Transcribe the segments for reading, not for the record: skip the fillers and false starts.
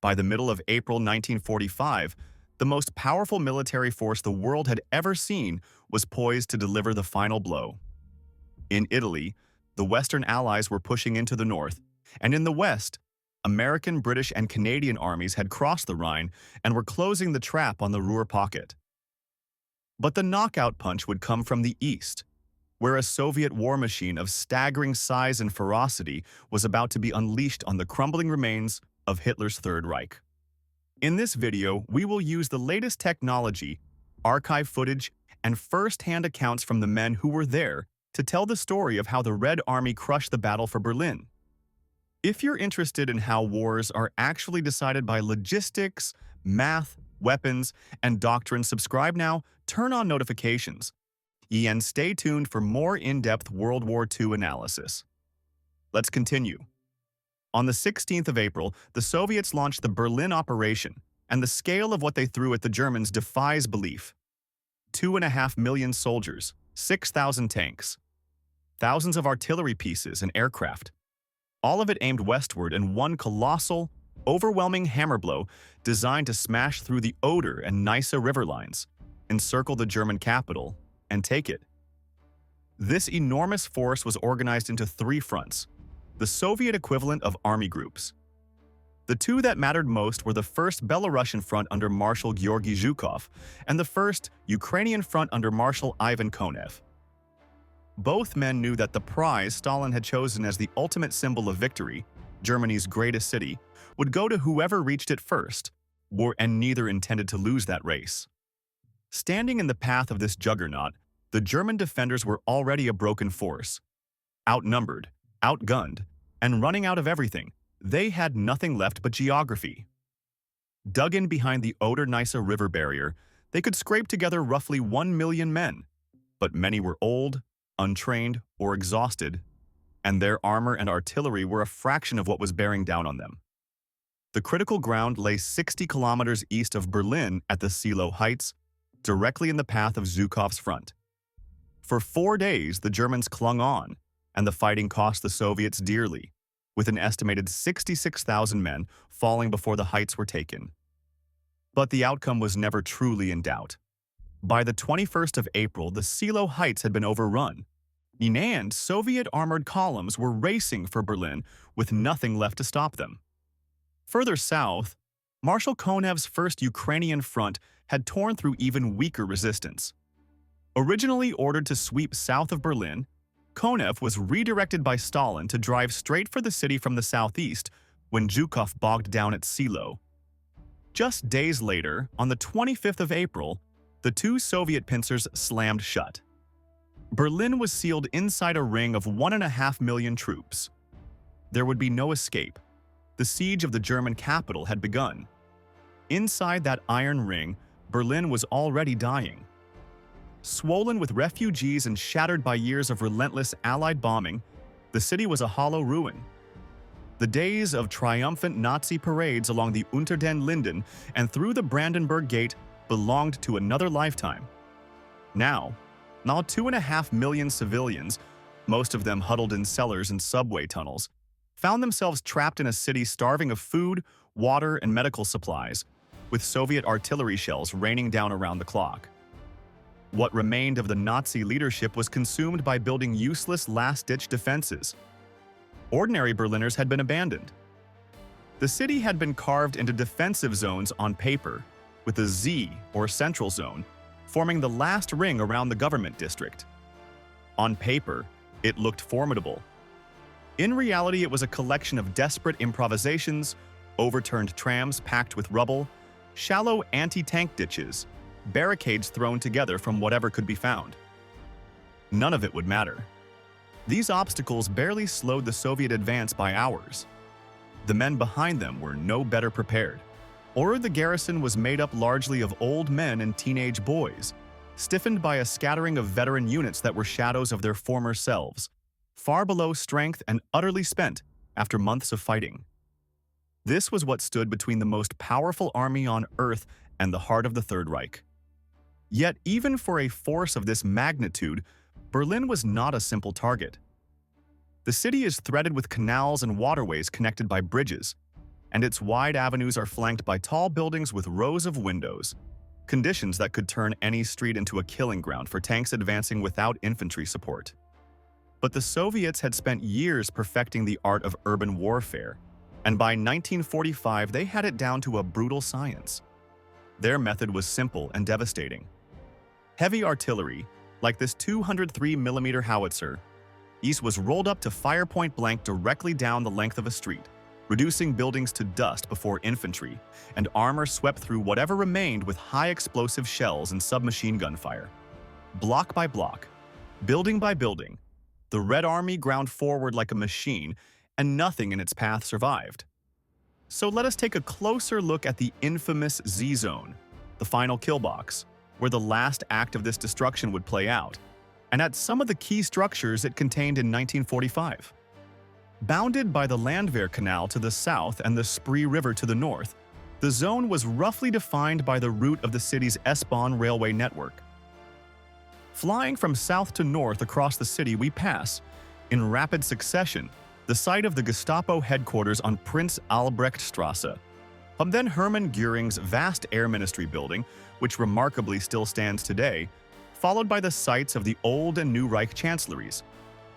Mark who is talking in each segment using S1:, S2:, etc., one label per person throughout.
S1: By the middle of April 1945, the most powerful military force the world had ever seen was poised to deliver the final blow. In Italy, the Western Allies were pushing into the north, and in the west, American, British, and Canadian armies had crossed the Rhine and were closing the trap on the Ruhr pocket. But the knockout punch would come from the east, where a Soviet war machine of staggering size and ferocity was about to be unleashed on the crumbling remains of Hitler's Third Reich. In this video, we will use the latest technology, archive footage, and first-hand accounts from the men who were there to tell the story of how the Red Army crushed the battle for Berlin. If you're interested in how wars are actually decided by logistics, math, weapons, and doctrine, subscribe now, turn on notifications, and stay tuned for more in-depth World War II analysis. Let's continue. On the 16th of April, the Soviets launched the Berlin Operation, and the scale of what they threw at the Germans defies belief. 2.5 million soldiers, 6,000 tanks, thousands of artillery pieces and aircraft, all of it aimed westward in one colossal, overwhelming hammer blow designed to smash through the Oder and Neisse river lines, encircle the German capital, and take it. This enormous force was organized into three fronts, the Soviet equivalent of army groups. The two that mattered most were the First Belarusian Front under Marshal Georgy Zhukov and the First Ukrainian Front under Marshal Ivan Konev. Both men knew that the prize Stalin had chosen as the ultimate symbol of victory, Germany's greatest city, would go to whoever reached it first, and neither intended to lose that race. Standing in the path of this juggernaut, the German defenders were already a broken force. Outnumbered, outgunned, and running out of everything, they had nothing left but geography. Dug in behind the Oder-Neisse river barrier, they could scrape together roughly 1 million men, but many were old, untrained, or exhausted, and their armor and artillery were a fraction of what was bearing down on them. The critical ground lay 60 kilometers east of Berlin at the Seelow Heights, directly in the path of Zhukov's front. For 4 days, the Germans clung on, and the fighting cost the Soviets dearly, with an estimated 66,000 men falling before the heights were taken. But the outcome was never truly in doubt. By the 21st of April, the Seelow Heights had been overrun, and Soviet armored columns were racing for Berlin with nothing left to stop them. Further south, Marshal Konev's First Ukrainian Front had torn through even weaker resistance. Originally ordered to sweep south of Berlin, Konev was redirected by Stalin to drive straight for the city from the southeast when Zhukov bogged down at Seelow. Just days later, on the 25th of April, the two Soviet pincers slammed shut. Berlin was sealed inside a ring of 1.5 million troops. There would be no escape. The siege of the German capital had begun. Inside that iron ring, Berlin was already dying. Swollen with refugees and shattered by years of relentless Allied bombing, the city was a hollow ruin. The days of triumphant Nazi parades along the Unter den Linden and through the Brandenburg Gate belonged to another lifetime. Now 2.5 million civilians, most of them huddled in cellars and subway tunnels, found themselves trapped in a city starving of food, water, and medical supplies, with Soviet artillery shells raining down around the clock. What remained of the Nazi leadership was consumed by building useless last-ditch defenses. Ordinary Berliners had been abandoned. The city had been carved into defensive zones on paper, with a Z, or central zone, forming the last ring around the government district. On paper, it looked formidable. In reality, it was a collection of desperate improvisations, overturned trams packed with rubble, shallow anti-tank ditches, barricades thrown together from whatever could be found. None of it would matter. These obstacles barely slowed the Soviet advance by hours. The men behind them were no better prepared. Or the garrison was made up largely of old men and teenage boys, stiffened by a scattering of veteran units that were shadows of their former selves, far below strength and utterly spent after months of fighting. This was what stood between the most powerful army on earth and the heart of the Third Reich. Yet even for a force of this magnitude, Berlin was not a simple target. The city is threaded with canals and waterways connected by bridges, and its wide avenues are flanked by tall buildings with rows of windows, conditions that could turn any street into a killing ground for tanks advancing without infantry support. But the Soviets had spent years perfecting the art of urban warfare, and by 1945 they had it down to a brutal science. Their method was simple and devastating. Heavy artillery, like this 203mm howitzer, was rolled up to fire point blank directly down the length of a street, reducing buildings to dust before infantry, and armor swept through whatever remained with high explosive shells and submachine gun fire. Block by block, building by building, the Red Army ground forward like a machine, and nothing in its path survived. So let us take a closer look at the infamous Z-Zone, the final kill box, where the last act of this destruction would play out, and at some of the key structures it contained in 1945. Bounded by the Landwehr Canal to the south and the Spree River to the north, the zone was roughly defined by the route of the city's S-Bahn railway network. Flying from south to north across the city, we pass, in rapid succession, the site of the Gestapo headquarters on Prince Albrechtstrasse, then Hermann Göring's vast Air Ministry building, which remarkably still stands today, followed by the sites of the old and new Reich chancelleries,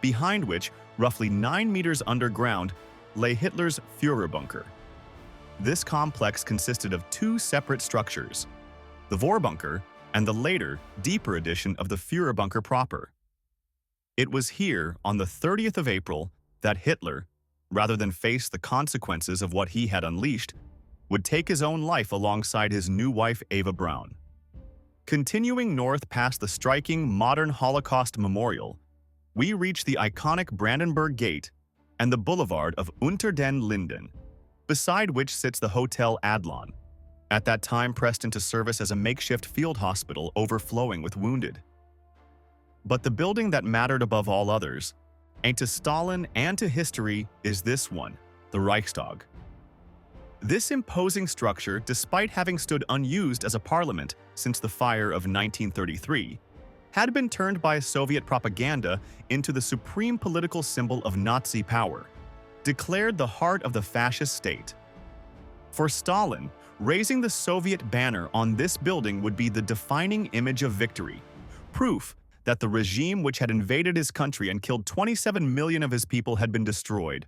S1: behind which, roughly 9 meters underground, lay Hitler's Führerbunker. This complex consisted of two separate structures, the Vorbunker and the later, deeper edition of the Führerbunker proper. It was here, on the 30th of April, that Hitler, rather than face the consequences of what he had unleashed, would take his own life alongside his new wife Eva Braun. Continuing north past the striking modern Holocaust memorial, we reach the iconic Brandenburg Gate and the boulevard of Unter den Linden, beside which sits the Hotel Adlon, at that time pressed into service as a makeshift field hospital overflowing with wounded. But the building that mattered above all others, and to Stalin and to history, is this one, the Reichstag. This imposing structure, despite having stood unused as a parliament since the fire of 1933, had been turned by Soviet propaganda into the supreme political symbol of Nazi power, declared the heart of the fascist state. For Stalin, raising the Soviet banner on this building would be the defining image of victory, proof that the regime which had invaded his country and killed 27 million of his people had been destroyed.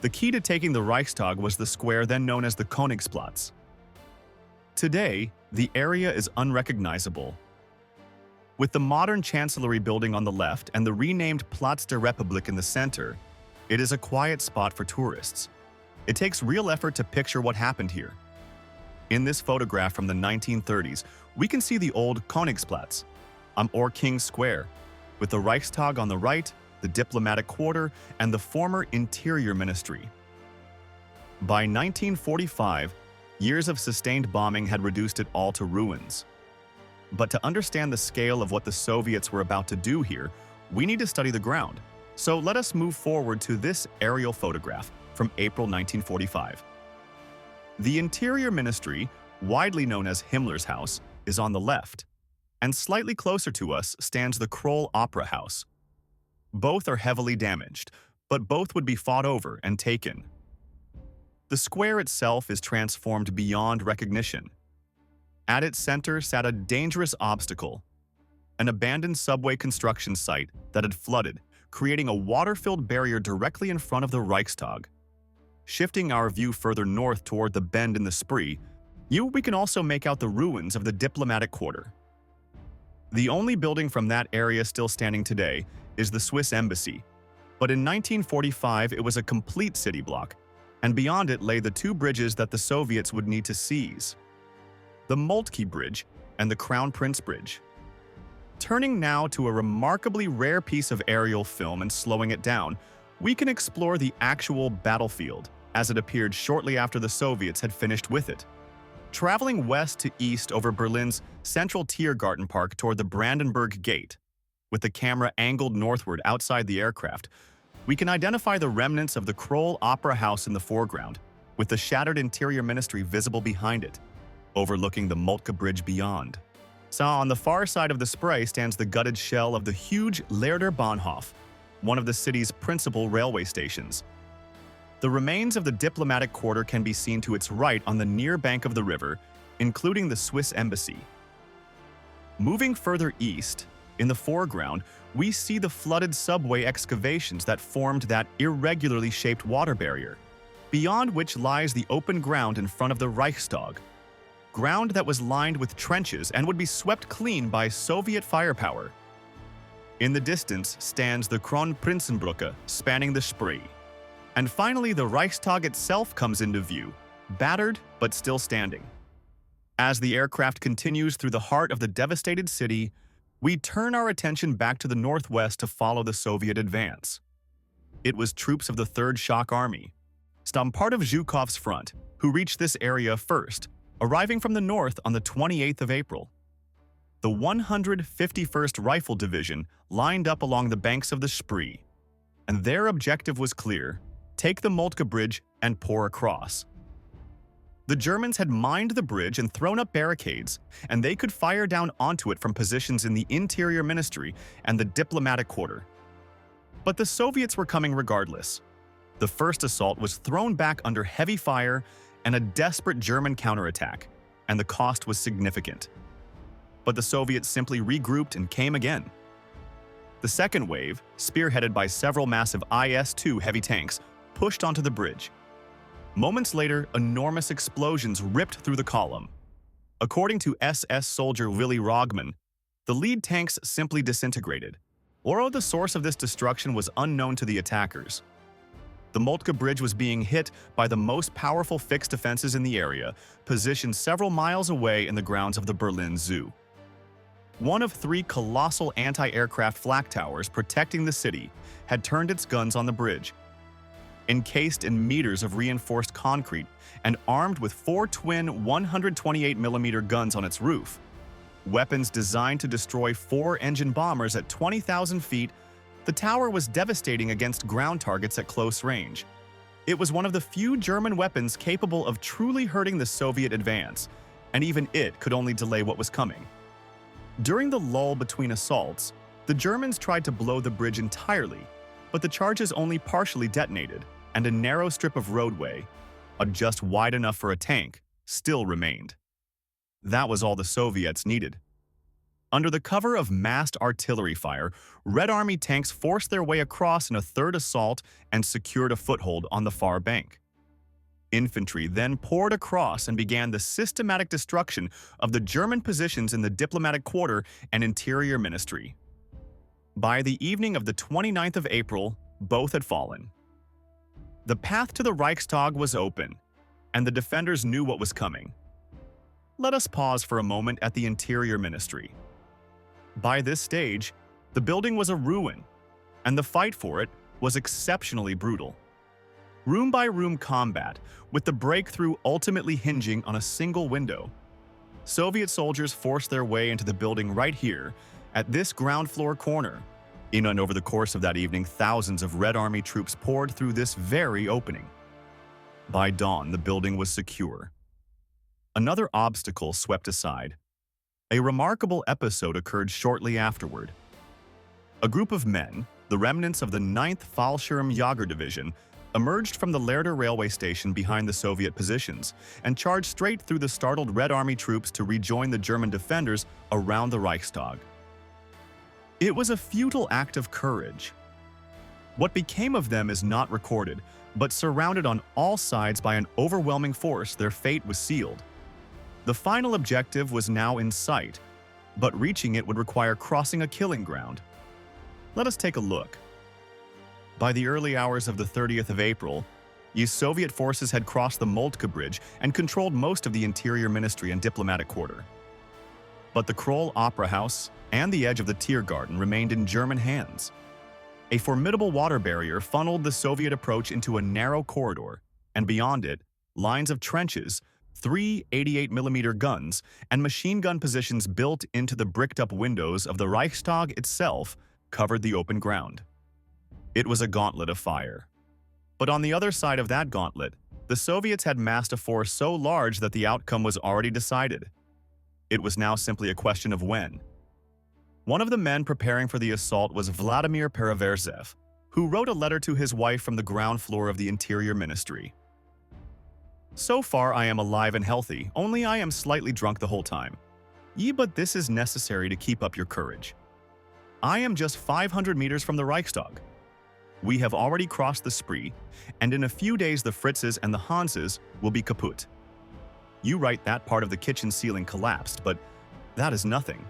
S1: The key to taking the Reichstag was the square then known as the Königsplatz. Today, the area is unrecognizable. With the modern Chancellery building on the left and the renamed Platz der Republik in the center, it is a quiet spot for tourists. It takes real effort to picture what happened here. In this photograph from the 1930s, we can see the old Königsplatz, or King's Square, with the Reichstag on the right, the diplomatic quarter, and the former Interior Ministry. By 1945, years of sustained bombing had reduced it all to ruins. But to understand the scale of what the Soviets were about to do here, we need to study the ground. So let us move forward to this aerial photograph from April 1945. The Interior Ministry, widely known as Himmler's house, is on the left, and slightly closer to us stands the Kroll Opera House. Both are heavily damaged, but both would be fought over and taken. The square itself is transformed beyond recognition. At its center sat a dangerous obstacle, an abandoned subway construction site that had flooded, creating a water-filled barrier directly in front of the Reichstag. Shifting our view further north toward the bend in the Spree, we can also make out the ruins of the diplomatic quarter. The only building from that area still standing today is the Swiss Embassy, but in 1945 it was a complete city block, and beyond it lay the two bridges that the Soviets would need to seize: the Moltke Bridge and the Crown Prince Bridge. Turning now to a remarkably rare piece of aerial film and slowing it down, we can explore the actual battlefield as it appeared shortly after the Soviets had finished with it. Traveling west to east over Berlin's central Tiergarten Park toward the Brandenburg Gate, with the camera angled northward outside the aircraft, we can identify the remnants of the Kroll Opera House in the foreground, with the shattered Interior Ministry visible behind it, overlooking the Moltke Bridge beyond. So on the far side of the Spree stands the gutted shell of the huge Leerder Bahnhof, one of the city's principal railway stations. The remains of the diplomatic quarter can be seen to its right on the near bank of the river, including the Swiss embassy. Moving further east, in the foreground, we see the flooded subway excavations that formed that irregularly shaped water barrier, beyond which lies the open ground in front of the Reichstag, ground that was lined with trenches and would be swept clean by Soviet firepower. In the distance stands the Kronprinzenbrücke spanning the Spree. And finally, the Reichstag itself comes into view, battered but still standing. As the aircraft continues through the heart of the devastated city, we turn our attention back to the northwest to follow the Soviet advance. It was troops of the 3rd Shock Army, part of Zhukov's front, who reached this area first, arriving from the north on the 28th of April. The 151st Rifle Division lined up along the banks of the Spree, and their objective was clear: take the Moltke Bridge and pour across. The Germans had mined the bridge and thrown up barricades, and they could fire down onto it from positions in the Interior Ministry and the diplomatic quarter. But the Soviets were coming regardless. The first assault was thrown back under heavy fire and a desperate German counterattack, and the cost was significant. But the Soviets simply regrouped and came again. The second wave, spearheaded by several massive IS-2 heavy tanks, pushed onto the bridge. Moments later, enormous explosions ripped through the column. According to SS soldier Willy Rogman, the lead tanks simply disintegrated, although the source of this destruction was unknown to the attackers. The Moltke Bridge was being hit by the most powerful fixed defenses in the area, positioned several miles away in the grounds of the Berlin Zoo. One of 3 colossal anti-aircraft flak towers protecting the city had turned its guns on the bridge. Encased in meters of reinforced concrete and armed with 4 twin 128mm guns on its roof, weapons designed to destroy 4 engine bombers at 20,000 feet, the tower was devastating against ground targets at close range. It was one of the few German weapons capable of truly hurting the Soviet advance, and even it could only delay what was coming. During the lull between assaults, the Germans tried to blow the bridge entirely, but the charges only partially detonated, and a narrow strip of roadway, just wide enough for a tank, still remained. That was all the Soviets needed. Under the cover of massed artillery fire, Red Army tanks forced their way across in a third assault and secured a foothold on the far bank. Infantry then poured across and began the systematic destruction of the German positions in the diplomatic quarter and Interior Ministry. By the evening of the 29th of April, both had fallen. The path to the Reichstag was open, and the defenders knew what was coming. Let us pause for a moment at the Interior Ministry. By this stage, the building was a ruin, and the fight for it was exceptionally brutal. Room-by-room combat, with the breakthrough ultimately hinging on a single window. Soviet soldiers forced their way into the building right here, at this ground floor corner. In and over the course of that evening, thousands of Red Army troops poured through this very opening. By dawn, the building was secure. Another obstacle swept aside. A remarkable episode occurred shortly afterward. A group of men, the remnants of the 9th Fallschirmjäger Division, emerged from the Lehrter railway station behind the Soviet positions and charged straight through the startled Red Army troops to rejoin the German defenders around the Reichstag. It was a futile act of courage. What became of them is not recorded, but surrounded on all sides by an overwhelming force, their fate was sealed. The final objective was now in sight, but reaching it would require crossing a killing ground. Let us take a look. By the early hours of the 30th of April, Soviet forces had crossed the Moltke Bridge and controlled most of the Interior Ministry and diplomatic quarter. But the Kroll Opera House and the edge of the Tiergarten remained in German hands. A formidable water barrier funneled the Soviet approach into a narrow corridor, and beyond it, lines of trenches, 3 88mm guns, and machine gun positions built into the bricked-up windows of the Reichstag itself covered the open ground. It was a gauntlet of fire. But on the other side of that gauntlet, the Soviets had massed a force so large that the outcome was already decided. It was now simply a question of when. One of the men preparing for the assault was Vladimir Pereverzev, who wrote a letter to his wife from the ground floor of the Interior Ministry. So far I am alive and healthy, only I am slightly drunk the whole time. But this is necessary to keep up your courage. I am just 500 meters from the Reichstag. We have already crossed the Spree, and in a few days the Fritzes and the Hanses will be kaput. You write that part of the kitchen ceiling collapsed, but that is nothing.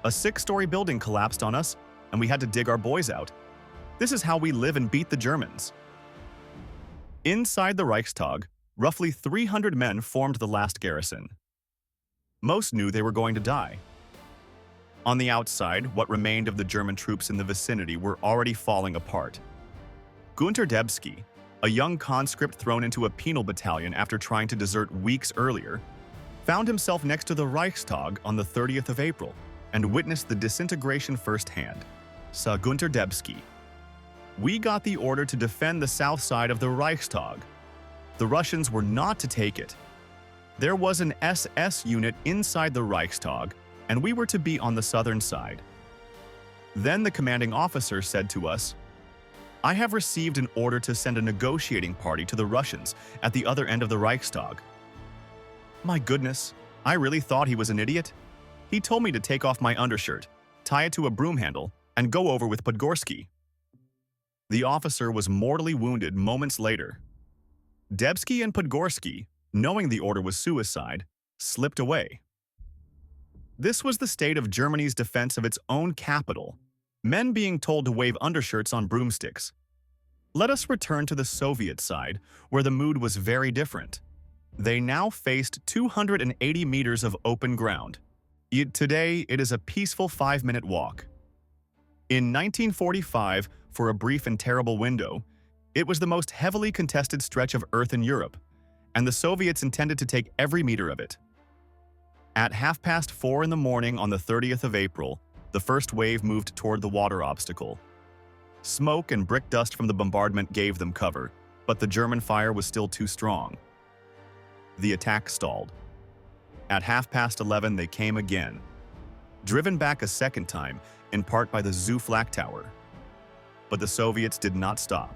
S1: A 6-story building collapsed on us, and we had to dig our boys out. This is how we live and beat the Germans. Inside the Reichstag, roughly 300 men formed the last garrison. Most knew they were going to die. On the outside, what remained of the German troops in the vicinity were already falling apart. Gunter Debski, a young conscript thrown into a penal battalion after trying to desert weeks earlier, found himself next to the Reichstag on the 30th of April and witnessed the disintegration firsthand. Saw Gunter Debski. We got the order to defend the south side of the Reichstag. The Russians were not to take it. There was an SS unit inside the Reichstag, and we were to be on the southern side. Then the commanding officer said to us, "I have received an order to send a negotiating party to the Russians at the other end of the Reichstag." My goodness, I really thought he was an idiot. He told me to take off my undershirt, tie it to a broom handle, and go over with Podgorski. The officer was mortally wounded moments later. Debski and Podgorski, knowing the order was suicide, slipped away. This was the state of Germany's defense of its own capital, men being told to wave undershirts on broomsticks. Let us return to the Soviet side, where the mood was very different. They now faced 280 meters of open ground. Yet today, it is a peaceful 5-minute walk. In 1945, for a brief and terrible window, it was the most heavily contested stretch of earth in Europe, and the Soviets intended to take every meter of it. At 4:30 in the morning on the 30th of April, the first wave moved toward the water obstacle. Smoke and brick dust from the bombardment gave them cover, but the German fire was still too strong. The attack stalled. At 11:30 they came again, driven back a second time, in part by the Flak tower. But the Soviets did not stop.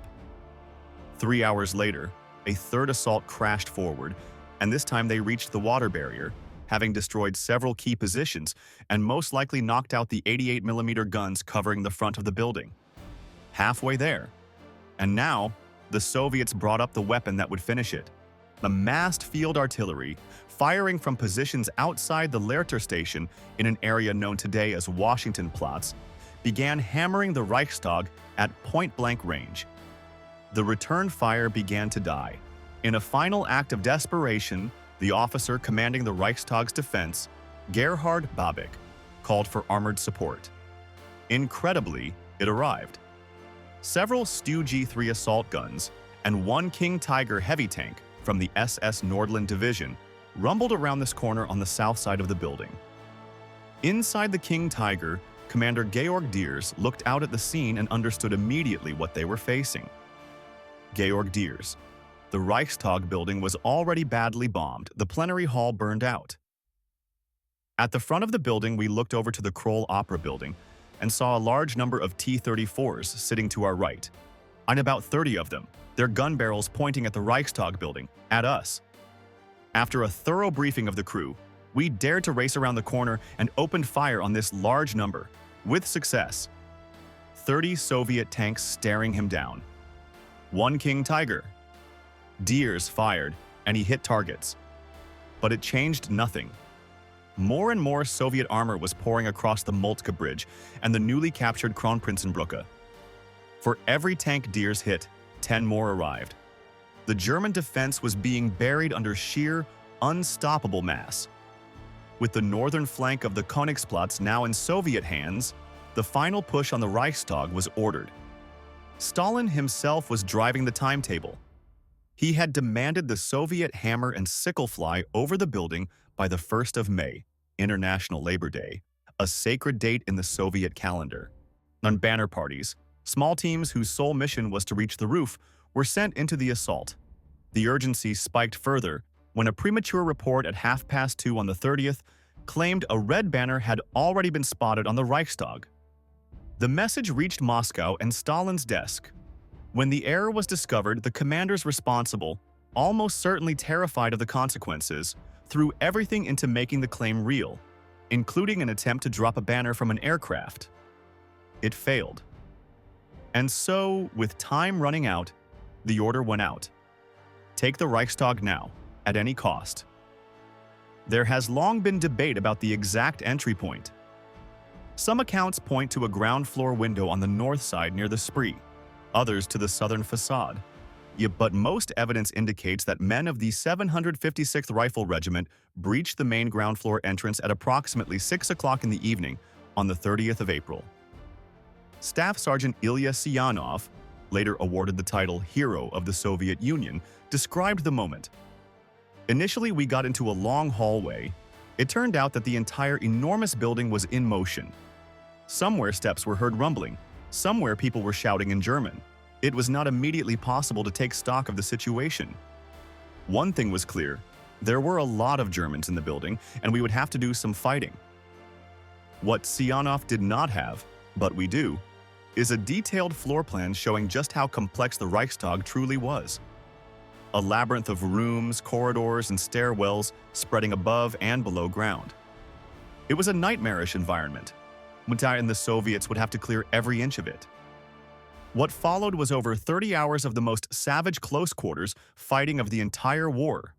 S1: 3 hours later, a third assault crashed forward, and this time they reached the water barrier, having destroyed several key positions and most likely knocked out the 88mm guns covering the front of the building. Halfway there. And now, the Soviets brought up the weapon that would finish it. The massed field artillery, firing from positions outside the Lehrter station in an area known today as Washington Platz, began hammering the Reichstag at point-blank range. The return fire began to die. In a final act of desperation, the officer commanding the Reichstag's defense, Gerhard Babik, called for armored support. Incredibly, it arrived. Several Stu G3 assault guns and one King Tiger heavy tank from the SS Nordland Division rumbled around this corner on the south side of the building. Inside the King Tiger, Commander Georg Diers looked out at the scene and understood immediately what they were facing. Georg Diers. The Reichstag building was already badly bombed, the plenary hall burned out. At the front of the building, we looked over to the Kroll Opera building and saw a large number of T-34s sitting to our right, and about 30 of them, their gun barrels pointing at the Reichstag building, at us. After a thorough briefing of the crew, we dared to race around the corner and opened fire on this large number, with success. 30 Soviet tanks staring him down. One King Tiger. Diers fired, and he hit targets. But it changed nothing. More and more Soviet armor was pouring across the Moltke Bridge and the newly captured Kronprinzenbrücke. For every tank Diers hit, 10 more arrived. The German defense was being buried under sheer, unstoppable mass. With the northern flank of the Königsplatz now in Soviet hands, the final push on the Reichstag was ordered. Stalin himself was driving the timetable. He had demanded the Soviet hammer and sickle fly over the building by the 1st of May, International Labor Day, a sacred date in the Soviet calendar. On banner parties, small teams whose sole mission was to reach the roof were sent into the assault. The urgency spiked further when a premature report at 2:30 on the 30th claimed a red banner had already been spotted on the Reichstag. The message reached Moscow and Stalin's desk. When the error was discovered, the commanders responsible, almost certainly terrified of the consequences, threw everything into making the claim real, including an attempt to drop a banner from an aircraft. It failed. And so, with time running out, the order went out. Take the Reichstag now, at any cost. There has long been debate about the exact entry point. Some accounts point to a ground floor window on the north side near the Spree, others to the southern facade. But most evidence indicates that men of the 756th Rifle Regiment breached the main ground floor entrance at approximately 6 o'clock in the evening on the 30th of April. Staff Sergeant Ilya Siyanov, later awarded the title Hero of the Soviet Union, described the moment. Initially, we got into a long hallway. It turned out that the entire enormous building was in motion. Somewhere steps were heard rumbling. Somewhere people were shouting in German. It was not immediately possible to take stock of the situation. One thing was clear. There were a lot of Germans in the building, and we would have to do some fighting. What Siyanov did not have, but we do, is a detailed floor plan showing just how complex the Reichstag truly was. A labyrinth of rooms, corridors, and stairwells spreading above and below ground. It was a nightmarish environment, and the Soviets would have to clear every inch of it. What followed was over 30 hours of the most savage close quarters fighting of the entire war.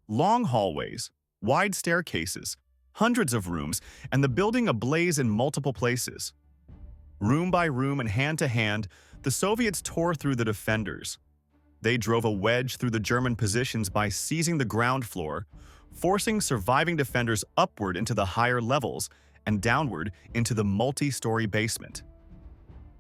S1: Long hallways, wide staircases, hundreds of rooms, and the building ablaze in multiple places. Room by room and hand to hand, the Soviets tore through the defenders. They drove a wedge through the German positions by seizing the ground floor, forcing surviving defenders upward into the higher levels and downward into the multi-story basement.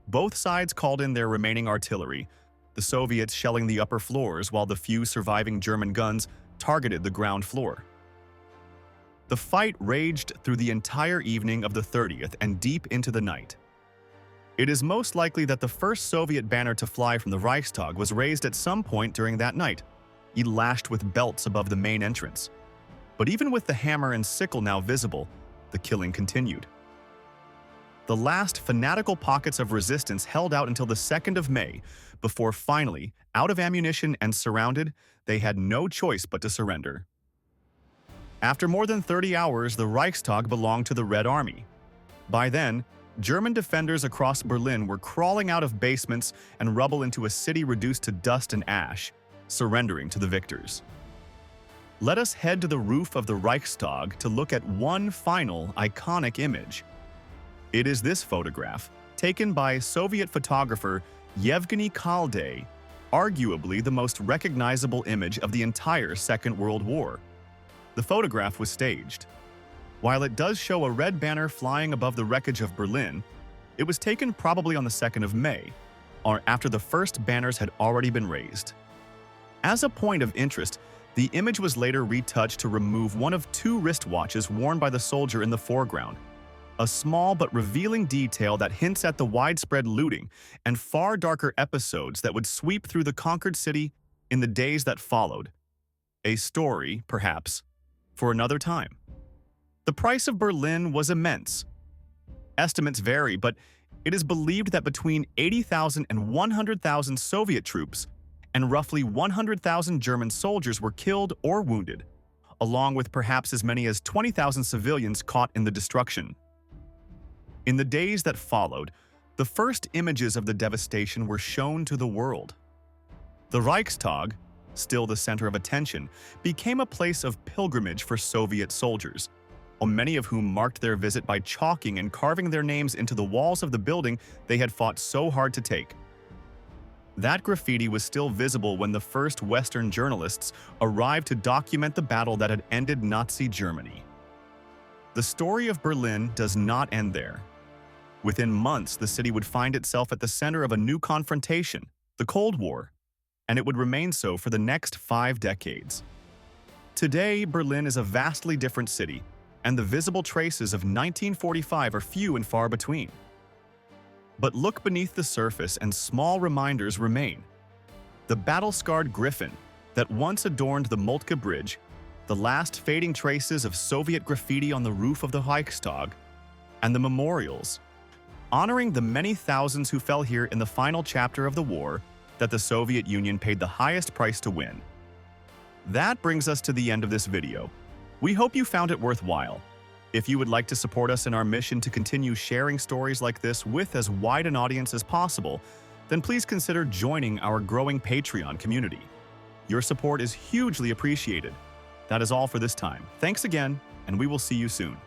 S1: Both sides called in their remaining artillery, the Soviets shelling the upper floors while the few surviving German guns targeted the ground floor. The fight raged through the entire evening of the 30th and deep into the night. It is most likely that the first Soviet banner to fly from the Reichstag was raised at some point during that night, lashed with belts above the main entrance. But even with the hammer and sickle now visible, the killing continued. The last fanatical pockets of resistance held out until the 2nd of May, before finally, out of ammunition and surrounded, they had no choice but to surrender. After more than 30 hours, the Reichstag belonged to the Red Army. By then, German defenders across Berlin were crawling out of basements and rubble into a city reduced to dust and ash, surrendering to the victors. Let us head to the roof of the Reichstag to look at one final iconic image. It is this photograph, taken by Soviet photographer Yevgeny Khalday, arguably the most recognizable image of the entire Second World War. The photograph was staged. While it does show a red banner flying above the wreckage of Berlin, it was taken probably on the 2nd of May, or after the first banners had already been raised. As a point of interest, the image was later retouched to remove one of 2 wristwatches worn by the soldier in the foreground, a small but revealing detail that hints at the widespread looting and far darker episodes that would sweep through the conquered city in the days that followed. A story, perhaps, for another time. The price of Berlin was immense. Estimates vary, but it is believed that between 80,000 and 100,000 Soviet troops and roughly 100,000 German soldiers were killed or wounded, along with perhaps as many as 20,000 civilians caught in the destruction. In the days that followed, the first images of the devastation were shown to the world. The Reichstag, still the center of attention, became a place of pilgrimage for Soviet soldiers, many of whom marked their visit by chalking and carving their names into the walls of the building they had fought so hard to take. That graffiti was still visible when the first Western journalists arrived to document the battle that had ended Nazi Germany. The story of Berlin does not end there. Within months, the city would find itself at the center of a new confrontation, the Cold War, and it would remain so for the next 5 decades. Today, Berlin is a vastly different city, and the visible traces of 1945 are few and far between. But look beneath the surface and small reminders remain. The battle-scarred griffin that once adorned the Moltke Bridge, the last fading traces of Soviet graffiti on the roof of the Reichstag, and the memorials. honoring the many thousands who fell here in the final chapter of the war that the Soviet Union paid the highest price to win. That brings us to the end of this video. We hope you found it worthwhile. If you would like to support us in our mission to continue sharing stories like this with as wide an audience as possible, then please consider joining our growing Patreon community. Your support is hugely appreciated. That is all for this time. Thanks again, and we will see you soon.